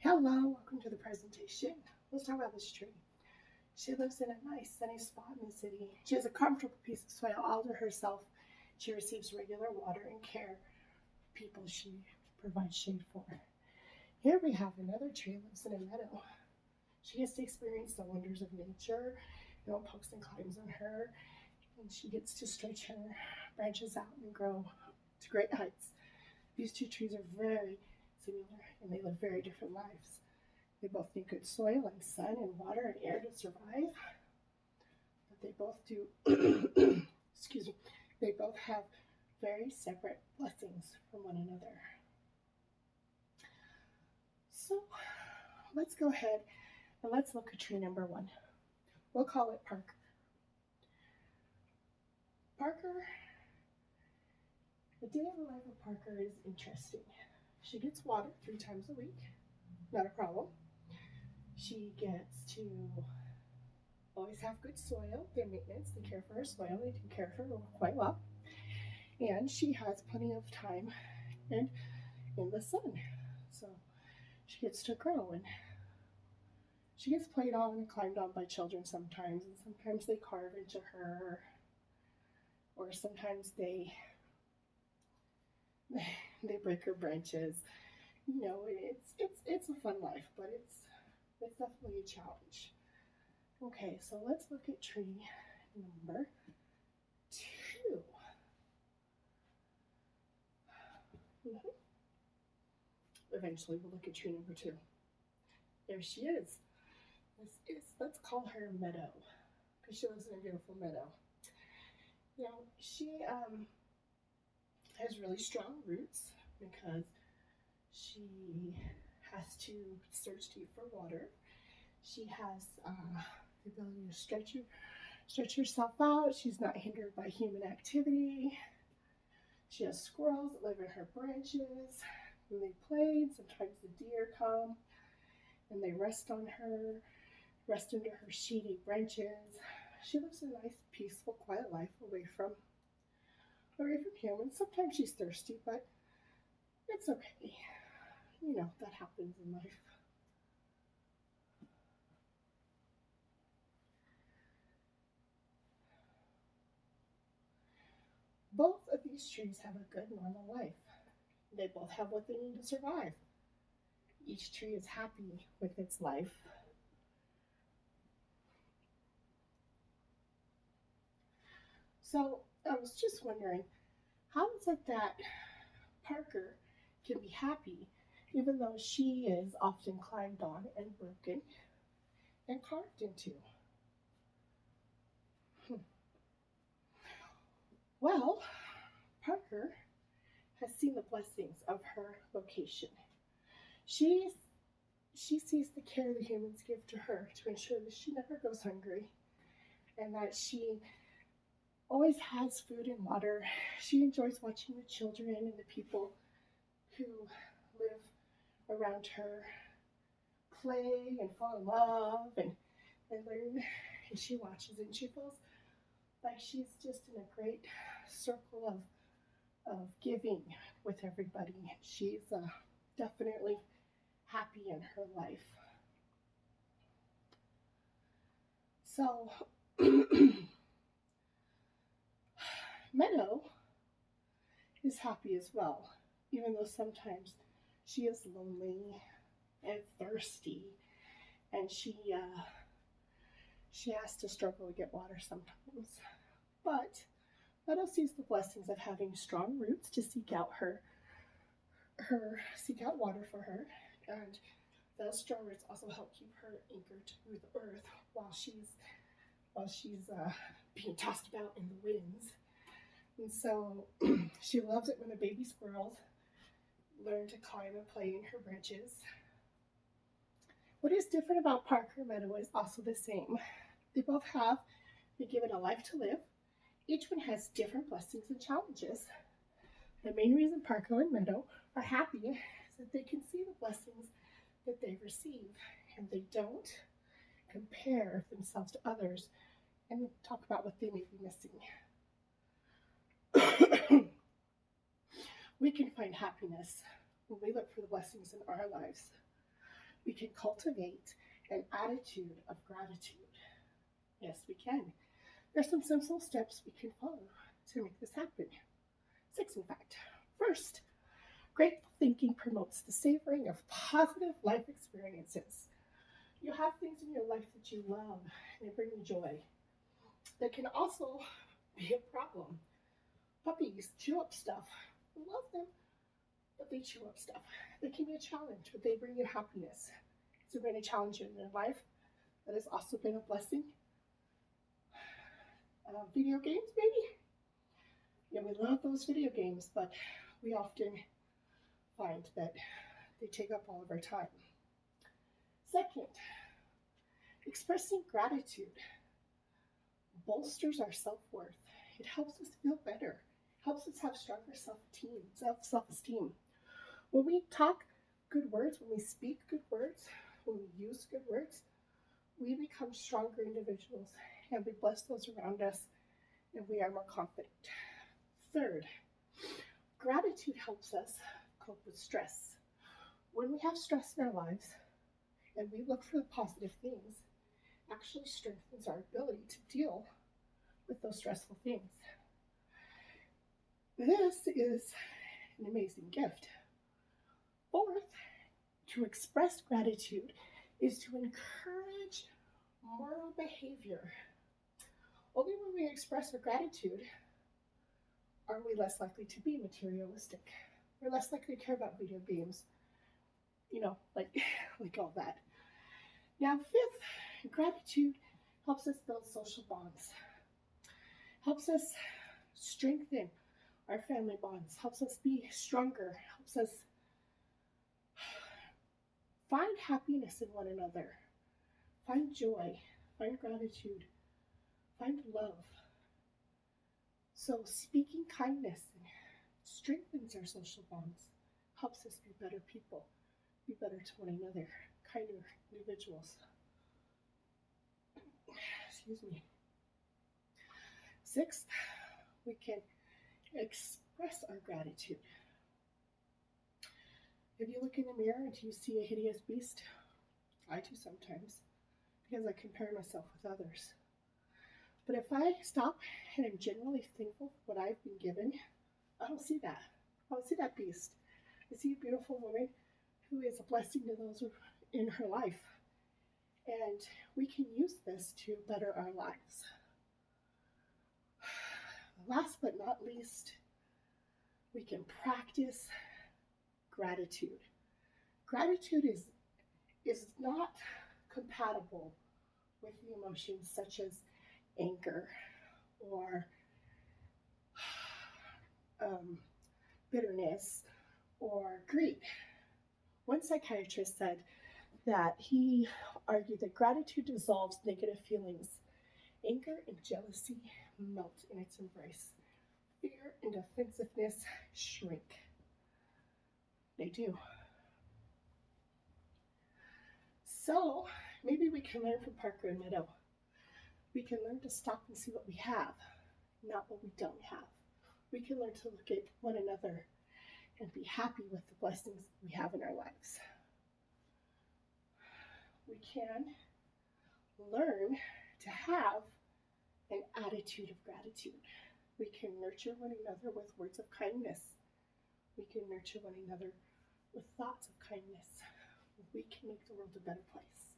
Hello, welcome to the presentation. Let's talk about this tree. She lives in a nice sunny spot in the city. She has a comfortable piece of soil all to herself. She receives regular water and care. People she provides shade for. Here we have another tree lives in a meadow. She gets to experience the wonders of nature. No one pokes and climbs on her, and she gets to stretch her branches out and grow to great heights. These two trees are very similar, and they live very different lives. They both need good soil and sun and water and air to survive. But they both do, excuse me, they both have very separate blessings from one another. So let's go ahead and let's look at tree number one. We'll call it Parker. Parker, the day of the life of Parker is interesting. She gets water 3 times a week, not a problem. She gets to always have good soil, their maintenance, they care for her soil, they take care of her quite well. And she has plenty of time and in the sun. So she gets to grow, and she gets played on and climbed on by children sometimes, and sometimes they carve into her, or sometimes they break her branches. You know, it's a fun life, but it's definitely a challenge. Okay, so let's look at tree number 2. Eventually we'll look at tree number 2. There she is. Let's call her Meadow, because she lives in a beautiful meadow. You know, she has really strong roots because she has to search deep for water. She has the ability to stretch herself out. She's not hindered by human activity. She has squirrels that live in her branches, and they play. Sometimes the deer come and they rest under her shady branches. She lives a nice, peaceful, quiet life away from humans. Sometimes she's thirsty, but it's okay. You know, that happens in life. Both of these trees have a good normal life. They both have what they need to survive. Each tree is happy with its life. So I was just wondering, how is it that Parker can be happy even though she is often climbed on and broken and carved into? Well, Parker has seen the blessings of her vocation. She sees the care the humans give to her to ensure that she never goes hungry and that she always has food and water. She enjoys watching the children and the people who live around her play and fall in love and learn. And she watches and she feels like she's just in a great circle of giving with everybody. She's definitely happy in her life. So, Meadow is happy as well, even though sometimes she is lonely and thirsty, and she has to struggle to get water sometimes. But Meadow sees the blessings of having strong roots to seek out water for her, and those strong roots also help keep her anchored to the earth while she's being tossed about in the winds. And so she loves it when the baby squirrels learn to climb and play in her branches. What is different about Parker and Meadow is also the same. They both have been given a life to live. Each one has different blessings and challenges. The main reason Parker and Meadow are happy is that they can see the blessings that they receive, and they don't compare themselves to others and talk about what they may be missing. We can find happiness when we look for the blessings in our lives. We can cultivate an attitude of gratitude. Yes, we can. There's some simple steps we can follow to make this happen. 6, in fact. First, grateful thinking promotes the savoring of positive life experiences. You have things in your life that you love and they bring you joy. There can also be a problem. Puppies chew up stuff. We love them, but they chew up stuff. They can be a challenge, but they bring you happiness. Has there been a challenge in your life that has also been a blessing? Video games, maybe? Yeah, we love those video games, but we often find that they take up all of our time. Second, expressing gratitude bolsters our self-worth. It helps us feel better, helps us have stronger self-esteem. When we talk good words, when we speak good words, when we use good words, we become stronger individuals and we bless those around us and we are more confident. Third, gratitude helps us cope with stress. When we have stress in our lives and we look for the positive things, actually strengthens our ability to deal with those stressful things. This is an amazing gift. Fourth, to express gratitude is to encourage moral behavior. Only when we express our gratitude are we less likely to be materialistic. We're less likely to care about video games, like all that. Now, fifth, gratitude helps us build social bonds, helps us strengthen our family bonds, helps us be stronger, helps us find happiness in one another, find joy, find gratitude, find love. So speaking kindness strengthens our social bonds, helps us be better people, be better to one another, kinder individuals. Excuse me. Sixth, we can express our gratitude. If you look in the mirror and you see a hideous beast, I do sometimes, because I compare myself with others. But if I stop and I'm genuinely thankful for what I've been given, I don't see that. I don't see that beast. I see a beautiful woman who is a blessing to those in her life. And we can use this to better our lives. Last but not least, we can practice gratitude. Gratitude is not compatible with the emotions such as anger or bitterness or greed. One psychiatrist said that he argued that gratitude dissolves negative feelings. Anger and jealousy melt in its embrace. Fear and defensiveness shrink. They do. So maybe we can learn from Parker and Meadow. We can learn to stop and see what we have, not what we don't have. We can learn to look at one another and be happy with the blessings we have in our lives. We can learn to have an attitude of gratitude. We can nurture one another with words of kindness. We can nurture one another with thoughts of kindness. We can make the world a better place.